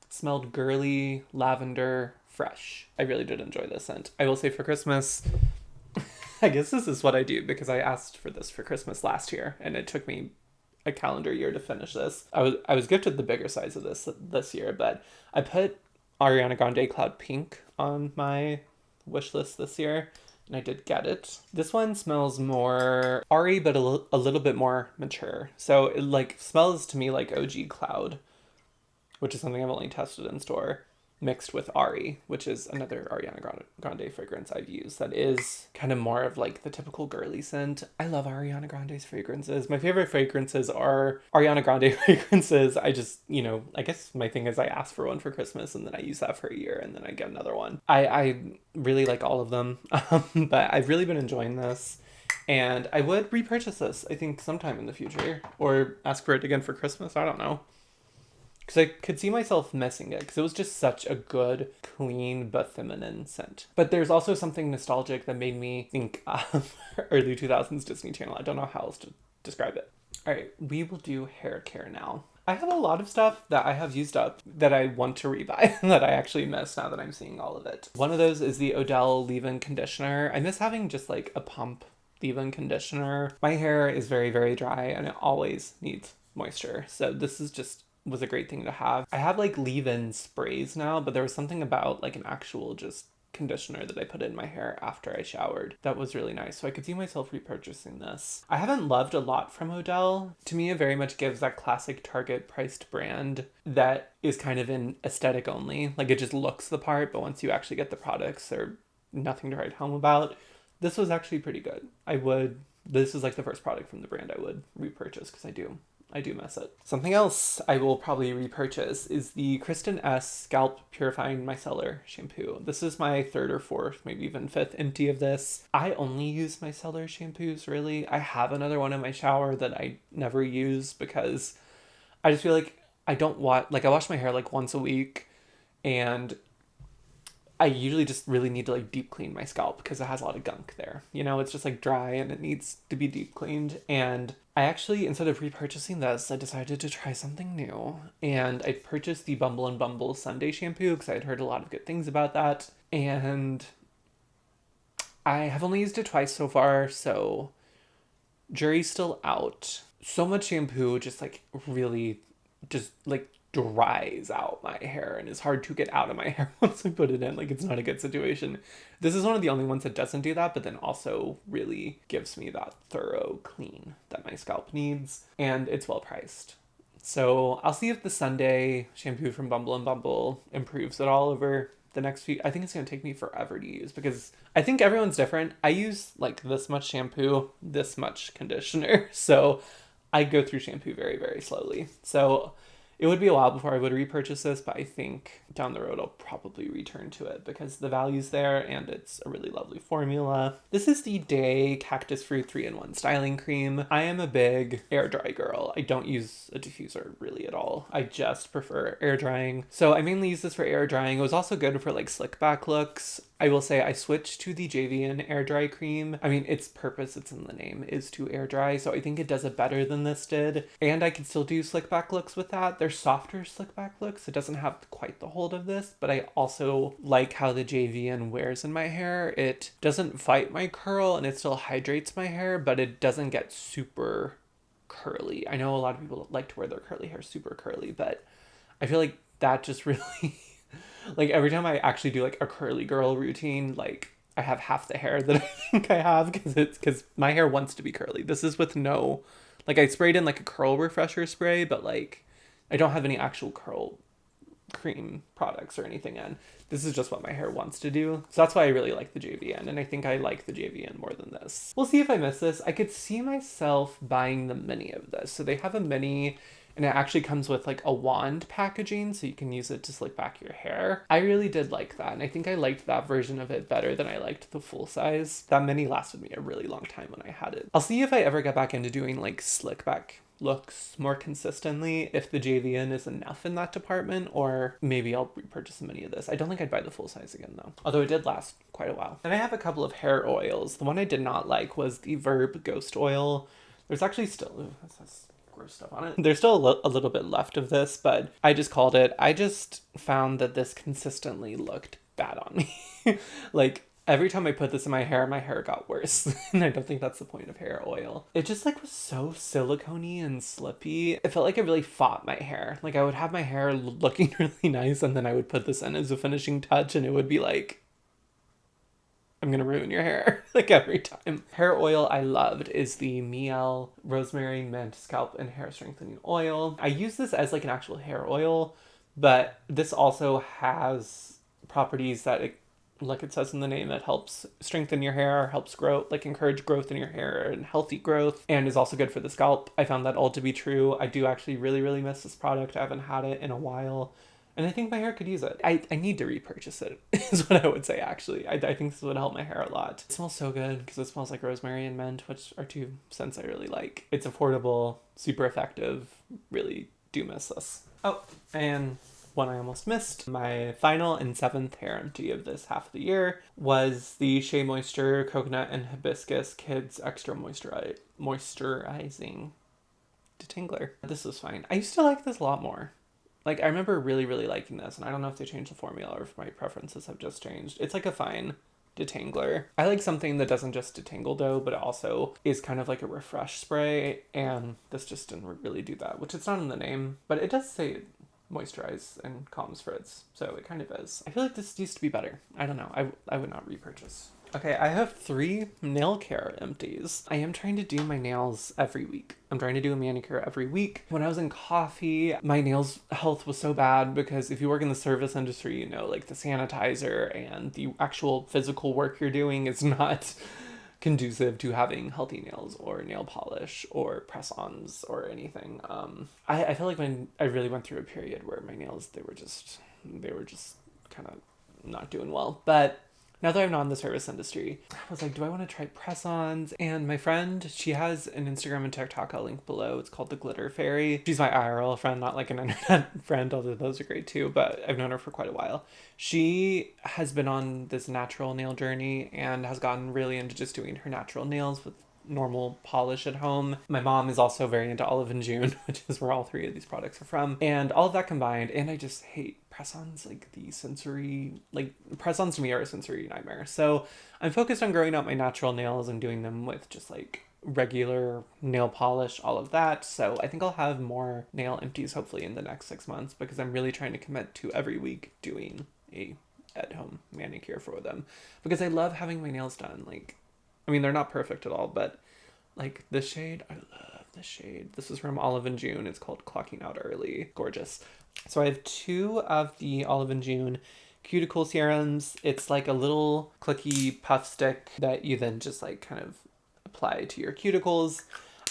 smelled girly, lavender, fresh. I really did enjoy this scent. I will say for Christmas, I guess this is what I do because I asked for this for Christmas last year and it took me a calendar year to finish this. I was gifted the bigger size of this year, but I put Ariana Grande Cloud Pink on my wish list this year, and I did get it. This one smells more Ari, but a little bit more mature. So it like smells to me like OG Cloud, which is something I've only tested in store, mixed with Ari, which is another Ariana Grande fragrance I've used that is kind of more of like the typical girly scent. I love Ariana Grande's fragrances. My favorite fragrances are Ariana Grande fragrances. I just, I guess my thing is I ask for one for Christmas and then I use that for a year and then I get another one. I really like all of them, but I've really been enjoying this. And I would repurchase this, I think, sometime in the future, or ask for it again for Christmas. I don't know. Because I could see myself missing it because it was just such a good, clean, but feminine scent. But there's also something nostalgic that made me think of early 2000s Disney Channel. I don't know how else to describe it. All right, we will do hair care now. I have a lot of stuff that I have used up that I want to rebuy that I actually miss now that I'm seeing all of it. One of those is the Odell leave-in conditioner. I miss having just like a pump leave-in conditioner. My hair is very, very dry and it always needs moisture. So this is just was a great thing to have. I have like leave-in sprays now, but there was something about like an actual just conditioner that I put in my hair after I showered that was really nice. So I could see myself repurchasing this. I haven't loved a lot from Odell. To me, it very much gives that classic Target priced brand that is kind of in aesthetic only. Like it just looks the part, but once you actually get the products, they're nothing to write home about. This was actually pretty good. This is like the first product from the brand I would repurchase because I do miss it. Something else I will probably repurchase is the Kristen S. Scalp Purifying Micellar Shampoo. This is my third or fourth, maybe even fifth empty of this. I only use micellar shampoos, really. I have another one in my shower that I never use because I just feel like I wash my hair like once a week and I usually just really need to like deep clean my scalp because it has a lot of gunk there. It's just like dry and it needs to be deep cleaned. And I actually, instead of repurchasing this, I decided to try something new. And I purchased the Bumble and Bumble Sunday shampoo because I had heard a lot of good things about that. And I have only used it twice so far, so jury's still out. So much shampoo just like really just like dries out my hair and is hard to get out of my hair once I put it in. Like it's not a good situation. This is one of the only ones that doesn't do that, but then also really gives me that thorough clean that my scalp needs, and it's well priced. So I'll see if the Sunday shampoo from Bumble and Bumble improves at all over the next few. I think it's going to take me forever to use because I think everyone's different. I use like this much shampoo, this much conditioner. So I go through shampoo very, very slowly. So it would be a while before I would repurchase this, but I think down the road I'll probably return to it because the value's there and it's a really lovely formula. This is the Day Cactus Fruit 3-in-1 Styling Cream. I am a big air dry girl. I don't use a diffuser really at all. I just prefer air drying. So I mainly use this for air drying. It was also good for like slick back looks. I will say I switched to the JVN air dry cream. I mean, its purpose, it's in the name, is to air dry. So I think it does it better than this did. And I can still do slick back looks with that. They're softer slick back looks. It doesn't have quite the hold of this, but I also like how the JVN wears in my hair. It doesn't fight my curl and it still hydrates my hair, but it doesn't get super curly. I know a lot of people like to wear their curly hair super curly, but I feel like that just really... like every time I actually do like a curly girl routine, like I have half the hair that I think I have because my hair wants to be curly. This is with no, like I sprayed in like a curl refresher spray, but like I don't have any actual curl cream products or anything in. This is just what my hair wants to do. So that's why I really like the JVN, and I think I like the JVN more than this. We'll see if I miss this. I could see myself buying the mini of this. So they have a mini And it actually comes with like a wand packaging, so you can use it to slick back your hair. I really did like that, and I think I liked that version of it better than I liked the full size. That mini lasted me a really long time when I had it. I'll see if I ever get back into doing like slick back looks more consistently, if the JVN is enough in that department, or maybe I'll repurchase a mini of this. I don't think I'd buy the full size again though, although it did last quite a while. And I have a couple of hair oils. The one I did not like was the Verb Ghost Oil. There's actually still, that's gross stuff on it. There's still a little bit left of this, but I just called it. I just found that this consistently looked bad on me. Like, every time I put this in my hair got worse. And I don't think that's the point of hair oil. It just like was so silicone-y and slippy. It felt like it really fought my hair. Like I would have my hair looking really nice, and then I would put this in as a finishing touch, and it would be like, I'm gonna ruin your hair, like every time. Hair oil I loved is the Miel Rosemary Mint Scalp and Hair Strengthening Oil. I use this as like an actual hair oil, but this also has properties that like it says in the name, it helps strengthen your hair, helps grow, like encourage growth in your hair and healthy growth, and is also good for the scalp. I found that all to be true. I do actually really, really miss this product. I haven't had it in a while, and I think my hair could use it. I need to repurchase it, is what I would say, actually. I think this would help my hair a lot. It smells so good because it smells like rosemary and mint, which are two scents I really like. It's affordable, super effective. Really do miss this. Oh, and one I almost missed. My final and 7th hair empty of this half of the year was the Shea Moisture Coconut and Hibiscus Kids Extra Moisturizing Detangler. This was fine. I used to like this a lot more. Like, I remember really, really liking this, and I don't know if they changed the formula or if my preferences have just changed. It's like a fine detangler. I like something that doesn't just detangle though, but it also is kind of like a refresh spray, and this just didn't really do that, which it's not in the name, but it does say moisturize and calms frizz, so it kind of is. I feel like this used to be better. I don't know. I would not repurchase. Okay, I have 3 Nailcare Empties. I am trying to do my nails every week. I'm trying to do a manicure every week. When I was in coffee, my nails health was so bad because if you work in the service industry, you know, like the sanitizer and the actual physical work you're doing is not conducive to having healthy nails or nail polish or press-ons or anything. I feel like when I really went through a period where my nails, they were just kind of not doing well. But now that I'm not in the service industry, I was like, do I want to try press-ons? And my friend, she has an Instagram and TikTok I'll link below. It's called the Glitter Fairy. She's my IRL friend, not like an internet friend, although those are great too, but I've known her for quite a while. She has been on this natural nail journey and has gotten really into just doing her natural nails with normal polish at home. My mom is also very into Olive and June, which is where all 3 of these products are from. And all of that combined, and I just hate press-ons, like the sensory, like press-ons to me are a sensory nightmare. So I'm focused on growing out my natural nails and doing them with just like regular nail polish, all of that. So I think I'll have more nail empties hopefully in the next 6 months, because I'm really trying to commit to every week doing a at-home manicure for them, because I love having my nails done. Like, I mean, they're not perfect at all, but like this shade, I love this shade. This is from Olive and June. It's called Clocking Out Early. Gorgeous. So I have 2 of the Olive and June cuticle serums. It's like a little clicky puff stick that you then just like kind of apply to your cuticles.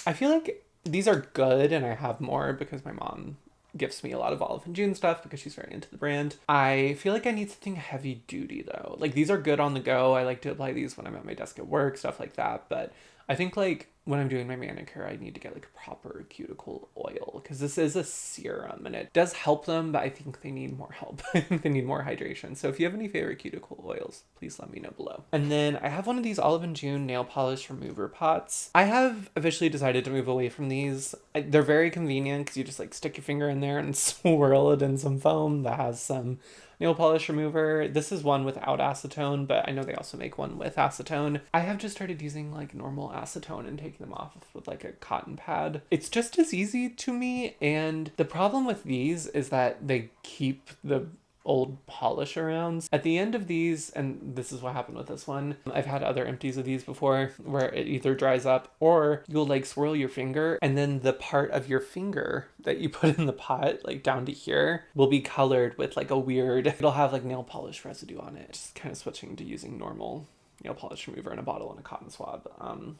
I feel like these are good, and I have more because my mom gifts me a lot of Olive and June stuff because she's very into the brand. I feel like I need something heavy duty though. Like, these are good on the go. I like to apply these when I'm at my desk at work, stuff like that. But I think like when I'm doing my manicure, I need to get like a proper cuticle oil, because this is a serum and it does help them, but I think they need more help. I think they need more hydration. So if you have any favorite cuticle oils, please let me know below. And then I have one of these Olive and June nail polish remover pots. I have officially decided to move away from these. They're very convenient because you just like stick your finger in there and swirl it in some foam that has some nail polish remover. This is one without acetone, but I know they also make one with acetone. I have just started using like normal acetone and taking them off with like a cotton pad. It's just as easy to me, and the problem with these is that they keep the old polish around. At the end of these, and this is what happened with this one, I've had other empties of these before where it either dries up or you'll like swirl your finger, and then the part of your finger that you put in the pot, like down to here, will be colored with like a weird, it'll have like nail polish residue on it. Just kind of switching to using normal nail polish remover in a bottle and a cotton swab,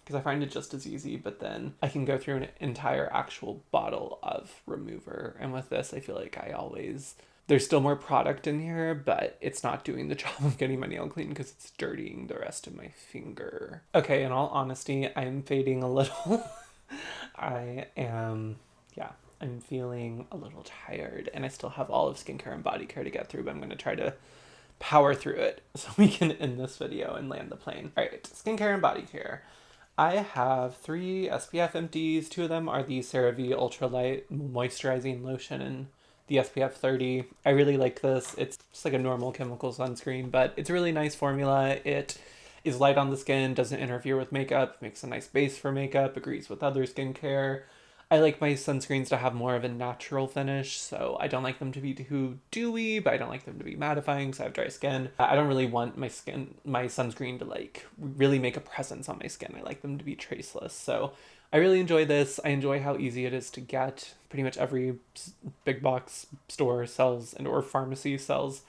because I find it just as easy, but then I can go through an entire actual bottle of remover. And with this, I feel like there's still more product in here, but it's not doing the job of getting my nail clean because it's dirtying the rest of my finger. Okay, in all honesty, I'm fading a little. I'm feeling a little tired, and I still have all of skincare and body care to get through, but I'm going to try to power through it so we can end this video and land the plane. All right, skincare and body care. I have 3 SPF empties. 2 of them are the CeraVe Ultralight Moisturizing Lotion and the SPF 30. I really like this. It's just like a normal chemical sunscreen, but it's a really nice formula. It is light on the skin, doesn't interfere with makeup, makes a nice base for makeup, agrees with other skincare. I like my sunscreens to have more of a natural finish, so I don't like them to be too dewy, but I don't like them to be mattifying because I have dry skin. I don't really want my sunscreen to like really make a presence on my skin. I like them to be traceless. So I really enjoy this. I enjoy how easy it is to get. Pretty much every big box store sells or pharmacy sells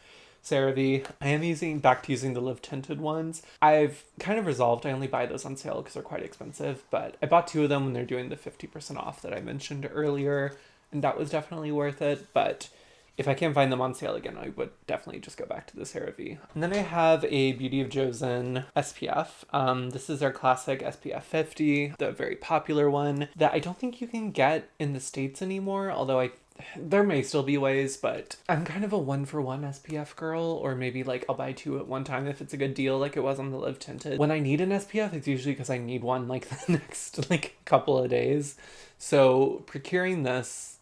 CeraVe. I am back to using the Live Tinted ones. I've kind of resolved, I only buy those on sale because they're quite expensive, but I bought 2 of them when they're doing the 50% off that I mentioned earlier, and that was definitely worth it. But if I can't find them on sale again, I would definitely just go back to the CeraVe. And then I have a Beauty of Joseon SPF. This is their classic SPF 50, the very popular one that I don't think you can get in the States anymore, although there may still be ways, but I'm kind of a 1-for-1 SPF girl, or maybe like I'll buy 2 at one time if it's a good deal, like it was on the Live Tinted. When I need an SPF, it's usually because I need one like the next like couple of days. So procuring this,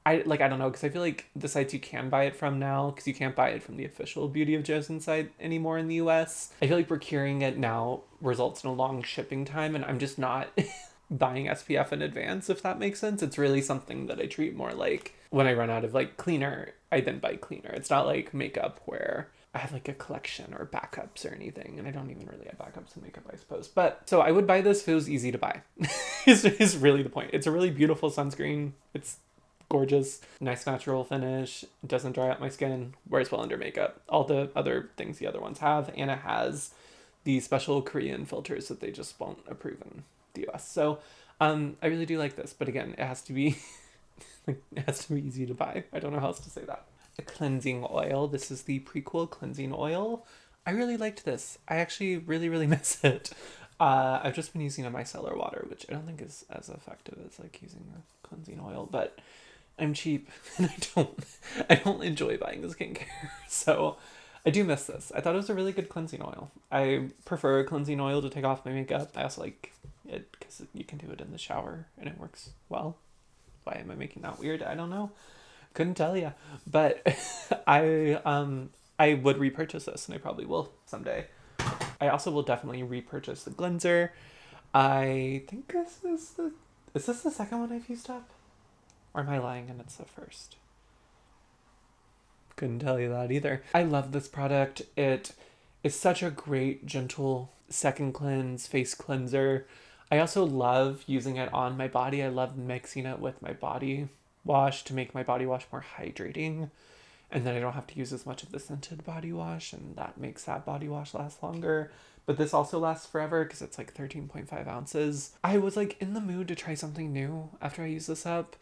I don't know, because I feel like the sites you can buy it from now, because you can't buy it from the official Beauty of Joseon site anymore in the US. I feel like procuring it now results in a long shipping time, and I'm just not buying SPF in advance, if that makes sense. It's really something that I treat more like when I run out of like cleaner, I then buy cleaner. It's not like makeup where I have like a collection or backups or anything, and I don't even really have backups in makeup, I suppose. But so I would buy this if it was easy to buy. is really the point. It's a really beautiful sunscreen. It's gorgeous, nice natural finish. It doesn't dry out my skin, wears well under makeup. All the other things the other ones have, and it has the special Korean filters that they just won't approve in the US. So I really do like this, but again, it has to be easy to buy. I don't know how else to say that. A cleansing oil. This is the Prequel cleansing oil. I really liked this. I actually really miss it. I've just been using a micellar water, which I don't think is as effective as like using a cleansing oil, but I'm cheap and I don't enjoy buying the skincare. So I do miss this. I thought it was a really good cleansing oil. I prefer a cleansing oil to take off my makeup. I also like it because you can do it in the shower and it works well. Why am I making that weird? I don't know. Couldn't tell you. But I would repurchase this, and I probably will someday. I also will definitely repurchase the cleanser. I think is this the second one I've used up? Or am I lying and it's the first? Couldn't tell you that either. I love this product. It is such a great, gentle second cleanse, face cleanser. I also love using it on my body. I love mixing it with my body wash to make my body wash more hydrating. And then I don't have to use as much of the scented body wash, and that makes that body wash last longer. But this also lasts forever because it's like 13.5 ounces. I was like in the mood to try something new after I use this up.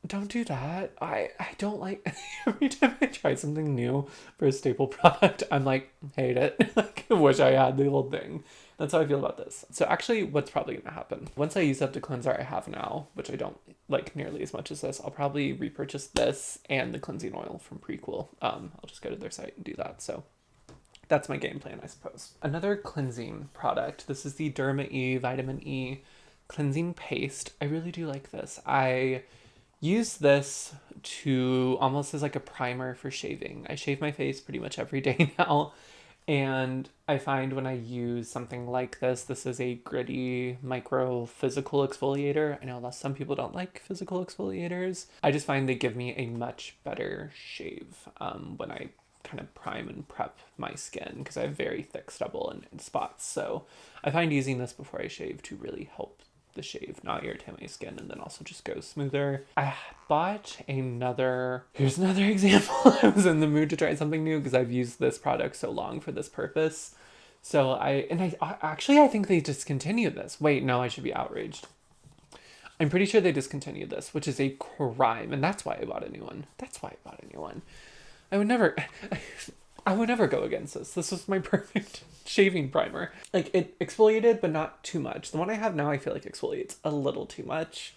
Don't do that. I don't like every time I try something new for a staple product, I'm like, hate it. Like, I wish I had the old thing. That's how I feel about this. So actually what's probably going to happen, once I use up the cleanser I have now, which I don't like nearly as much as this, I'll probably repurchase this and the cleansing oil from Prequel. I'll just go to their site and do that. So that's my game plan, I suppose. Another cleansing product. This is the Derma E Vitamin E Cleansing Paste. I really do like this. I use this to almost as like a primer for shaving. I shave my face pretty much every day now. And I find when I use something like this is a gritty micro physical exfoliator. I know some people don't like physical exfoliators. I just find they give me a much better shave when I kind of prime and prep my skin because I have very thick stubble and spots. So I find using this before I shave to really help the shave, not irritate my skin, and then also just go smoother. I bought here's another example. I was in the mood to try something new because I've used this product so long for this purpose. So I think they discontinued this. Wait, no, I should be outraged. I'm pretty sure they discontinued this, which is a crime, and that's why I bought a new one. That's why I bought a new one. I would never, I would never go against this. This was my perfect shaving primer. Like, it exfoliated, but not too much. The one I have now, I feel like exfoliates a little too much.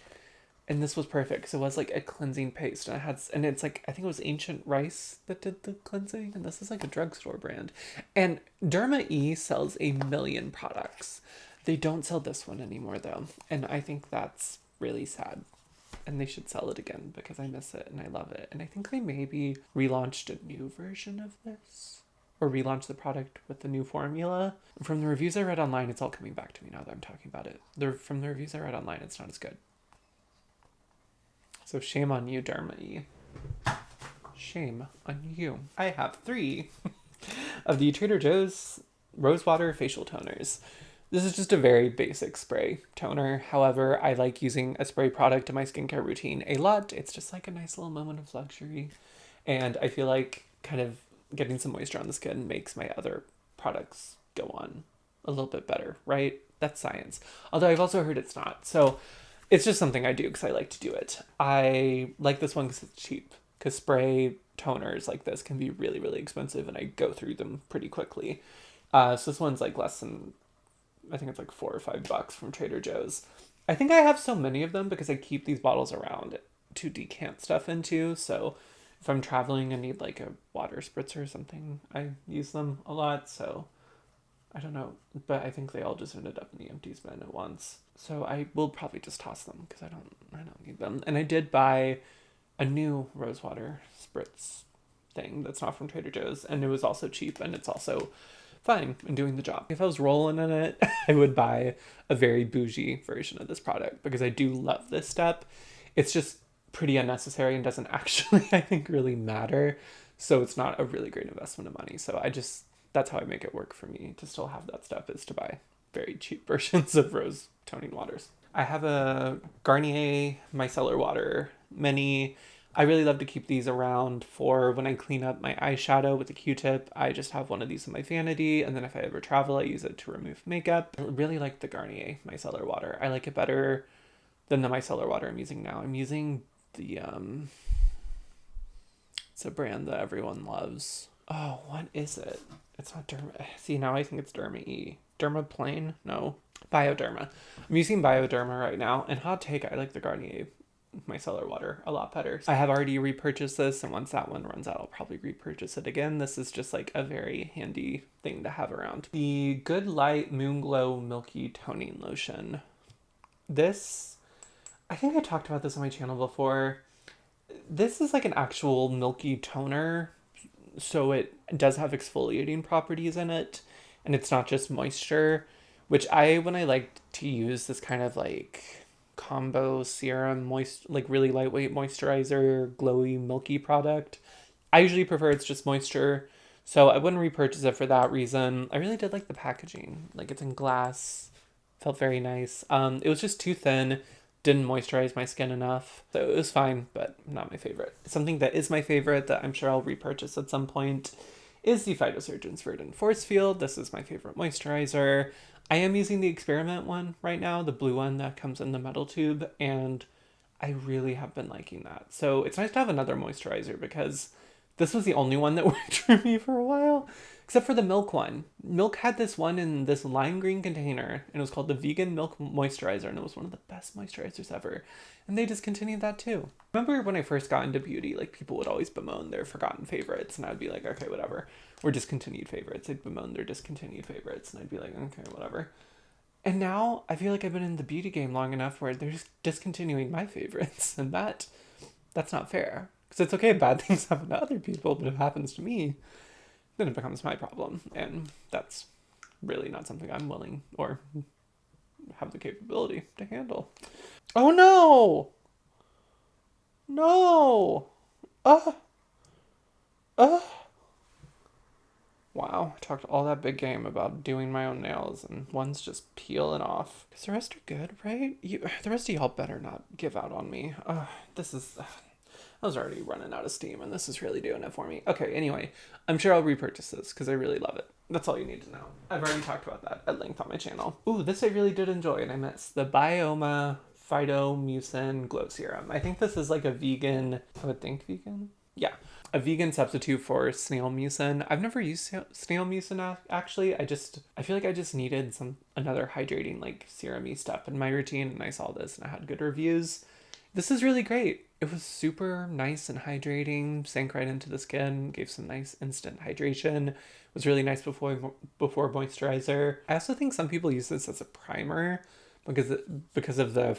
And this was perfect because it was like a cleansing paste, and it's like, I think it was Ancient Rice that did the cleansing, and this is like a drugstore brand. And Derma E sells a million products. They don't sell this one anymore though, and I think that's really sad. And they should sell it again because I miss it and I love it. And I think they maybe relaunched a new version of this, or relaunched the product with the new formula. From the reviews I read online, it's all coming back to me now that I'm talking about it. From the reviews I read online, it's not as good. So shame on you, Derma E. Shame on you. I have 3 of the Trader Joe's Rosewater facial toners. This is just a very basic spray toner. However, I like using a spray product in my skincare routine a lot. It's just like a nice little moment of luxury. And I feel like kind of getting some moisture on the skin makes my other products go on a little bit better, right? That's science. Although I've also heard it's not. So it's just something I do because I like to do it. I like this one because it's cheap. Because spray toners like this can be really, really expensive, and I go through them pretty quickly. So this one's like less than, I think it's like $4 or $5 from Trader Joe's. I think I have so many of them because I keep these bottles around to decant stuff into. So if I'm traveling and need like a water spritzer or something, I use them a lot. So I don't know, but I think they all just ended up in the empties bin at once. So I will probably just toss them because I don't need them. And I did buy a new rosewater spritz thing that's not from Trader Joe's, and it was also cheap, and it's also fine and doing the job. If I was rolling in it, I would buy a very bougie version of this product because I do love this step. It's just pretty unnecessary and doesn't actually, I think, really matter. So it's not a really great investment of money. So that's how I make it work for me to still have that step, is to buy very cheap versions of rose toning waters. I have a Garnier Micellar Water Mini. I really love to keep these around for when I clean up my eyeshadow with a Q-tip. I just have one of these in my vanity, and then if I ever travel, I use it to remove makeup. I really like the Garnier Micellar Water. I like it better than the micellar water I'm using now. I'm using the, it's a brand that everyone loves. Oh, what is it? It's not Derma. See, now I think it's Derma E. Derma Plain? No. Bioderma. I'm using Bioderma right now, and hot take, I like the Garnier Micellar Water a lot better. I have already repurchased this, and once that one runs out, I'll probably repurchase it again. This is just like a very handy thing to have around. The Good Light Moon Glow Milky Toning Lotion. This, I think I talked about this on my channel before. This is like an actual milky toner, so it does have exfoliating properties in it, and it's not just moisture, which when I like to use this kind of like combo serum, like really lightweight moisturizer, glowy, milky product, I usually prefer it's just moisture, so I wouldn't repurchase it for that reason. I really did like the packaging. Like, it's in glass, felt very nice. It was just too thin, didn't moisturize my skin enough, so it was fine, but not my favorite. Something that is my favorite that I'm sure I'll repurchase at some point is the PHYTOSURGENCE Verdant Force Field. This is my favorite moisturizer. I am using the experiment one right now, the blue one that comes in the metal tube, and I really have been liking that. So it's nice to have another moisturizer because this was the only one that worked for me for a while, except for the Milk one. Milk had this one in this lime green container, and it was called the Vegan Milk Moisturizer, and it was one of the best moisturizers ever. And they discontinued that too. Remember when I first got into beauty, like, people would always bemoan their forgotten favorites, and I'd be like, okay, whatever. Or discontinued favorites. They'd bemoan their discontinued favorites, and I'd be like, okay, whatever. And now I feel like I've been in the beauty game long enough where they're just discontinuing my favorites, and that's not fair. Because it's okay if bad things happen to other people, but if it happens to me, then it becomes my problem, and that's really not something I'm willing or have the capability to handle. Oh no! No! Wow, I talked all that big game about doing my own nails, and one's just peeling off. Because the rest are good, right? The rest of y'all better not give out on me. I was already running out of steam and this is really doing it for me. Okay, anyway, I'm sure I'll repurchase this because I really love it. That's all you need to know. I've already talked about that at length on my channel. Ooh, this I really did enjoy and I missed. The Bioma Phytomucin Glow Serum. I think this is like a vegan, I would think vegan? Yeah, a vegan substitute for snail mucin. I've never used snail mucin actually. I feel like I just needed another hydrating like serum-y stuff in my routine and I saw this and I had good reviews. This is really great. It was super nice and hydrating, sank right into the skin, gave some nice instant hydration. It was really nice before moisturizer. I also think some people use this as a primer because of the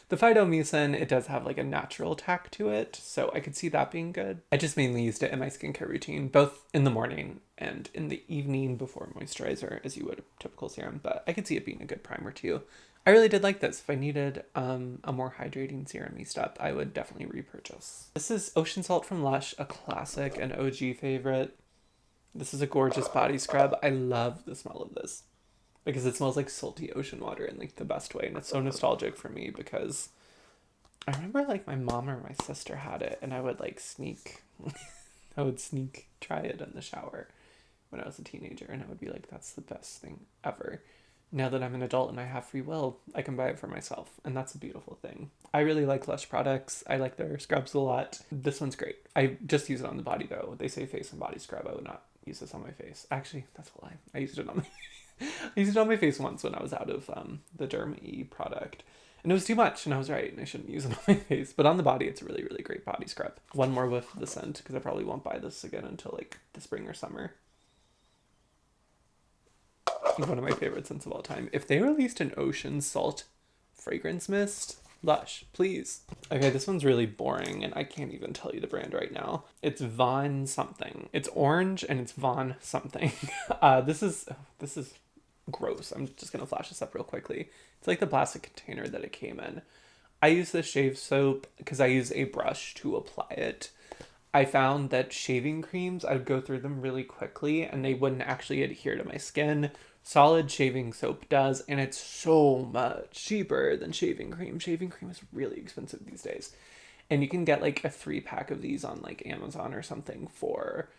the phytomucin, it does have like a natural tack to it, so I could see that being good. I just mainly used it in my skincare routine, both in the morning and in the evening before moisturizer, as you would a typical serum, but I could see it being a good primer too. I really did like this. If I needed a more hydrating serum-y stuff, I would definitely repurchase. This is Ocean Salt from Lush, a classic and OG favorite. This is a gorgeous body scrub. I love the smell of this because it smells like salty ocean water in like the best way, and it's so nostalgic for me because I remember like my mom or my sister had it and I would like sneak try it in the shower when I was a teenager and I would be like, that's the best thing ever. Now that I'm an adult and I have free will, I can buy it for myself, and that's a beautiful thing. I really like Lush products. I like their scrubs a lot. This one's great. I just use it on the body though. They say face and body scrub. I would not use this on my face. Actually, that's a lie. I used it on my face once when I was out of the Derm E product. And it was too much, and I was right, and I shouldn't use it on my face. But on the body, it's a really, really great body scrub. One more whiff of the scent, because I probably won't buy this again until like the spring or summer. One of my favorite scents of all time. If they released an ocean salt fragrance mist, Lush, please. Okay, this one's really boring and I can't even tell you the brand right now. It's Von something. It's orange and it's Von something. This is gross. I'm just gonna flash this up real quickly. It's like the plastic container that it came in. I use this shave soap because I use a brush to apply it. I found that shaving creams, I'd go through them really quickly and they wouldn't actually adhere to my skin. Solid shaving soap does, and it's so much cheaper than shaving cream. Shaving cream is really expensive these days. And you can get like a 3-pack of these on like Amazon or something for,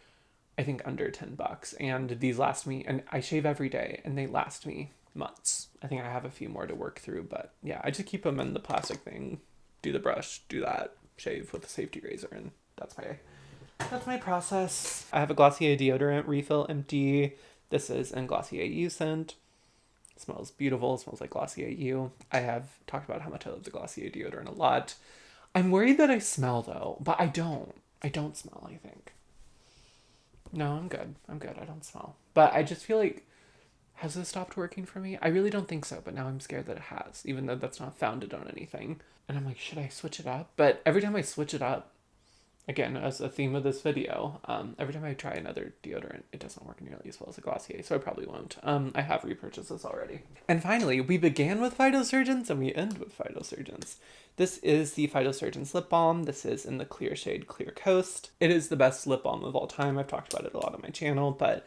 I think, under $10. And these last me, and I shave every day, and they last me months. I think I have a few more to work through, but yeah, I just keep them in the plastic thing, do the brush, do that, shave with a safety razor, and that's my process. I have a Glossier deodorant refill empty. This is in Glossier U scent. It smells beautiful. It smells like Glossier U. I have talked about how much I love the Glossier deodorant a lot. I'm worried that I smell though, but I don't. I don't smell, I think. No, I'm good. I don't smell. But I just feel like, has this stopped working for me? I really don't think so, but now I'm scared that it has, even though that's not founded on anything. And I'm like, should I switch it up? But every time I switch it up, again, as a theme of this video, every time I try another deodorant, it doesn't work nearly as well as a Glossier, so I probably won't. I have repurchased this already. And finally, we began with PHYTOSURGENCE and we end with PHYTOSURGENCE. This is the PHYTOSURGENCE lip balm. This is in the clear shade Clear Coast. It is the best lip balm of all time. I've talked about it a lot on my channel, but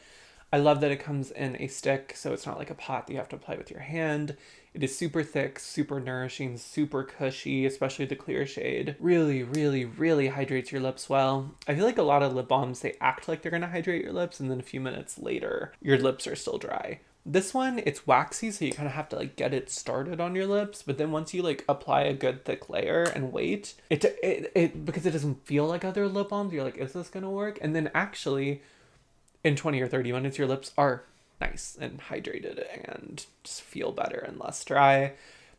I love that it comes in a stick, so it's not like a pot that you have to apply with your hand. It is super thick, super nourishing, super cushy, especially the clear shade. Really, really, really hydrates your lips well. I feel like a lot of lip balms, they act like they're gonna hydrate your lips, and then a few minutes later, your lips are still dry. This one, it's waxy, so you kind of have to like get it started on your lips, but then once you like apply a good thick layer and wait, it because it doesn't feel like other lip balms, you're like, is this gonna work? And then actually, in 20 or 30 minutes, your lips are nice and hydrated and just feel better and less dry.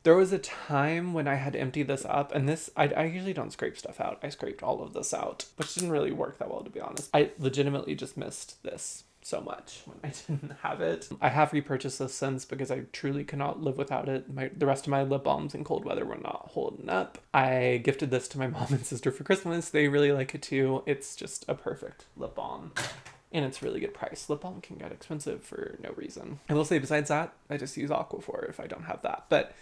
There was a time when I had to empty this up, and this, I usually don't scrape stuff out. I scraped all of this out, which didn't really work that well, to be honest. I legitimately just missed this so much when I didn't have it. I have repurchased this since because I truly cannot live without it. The rest of my lip balms in cold weather were not holding up. I gifted this to my mom and sister for Christmas. They really like it too. It's just a perfect lip balm. And it's really good price. Lip balm can get expensive for no reason. I will say besides that, I just use Aquaphor if I don't have that. But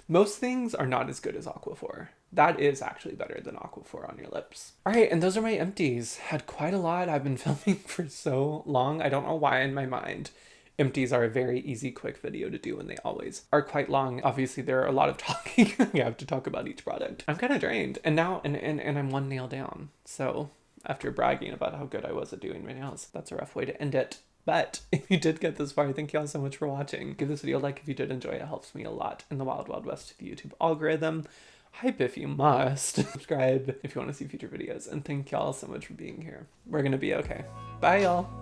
most things are not as good as Aquaphor. That is actually better than Aquaphor on your lips. All right, and those are my empties. Had quite a lot. I've been filming for so long. I don't know why in my mind Empties are a very easy, quick video to do, and they always are quite long. Obviously, there are a lot of talking. You have to talk about each product. I'm kind of drained, and now, and I'm one nail down. So after bragging about how good I was at doing my nails, that's a rough way to end it. But if you did get this far, thank you all so much for watching. Give this video a like if you did enjoy it. It helps me a lot in the wild, wild west of the YouTube algorithm. Hype if you must. Subscribe if you want to see future videos. And thank y'all so much for being here. We're gonna be okay. Bye, y'all.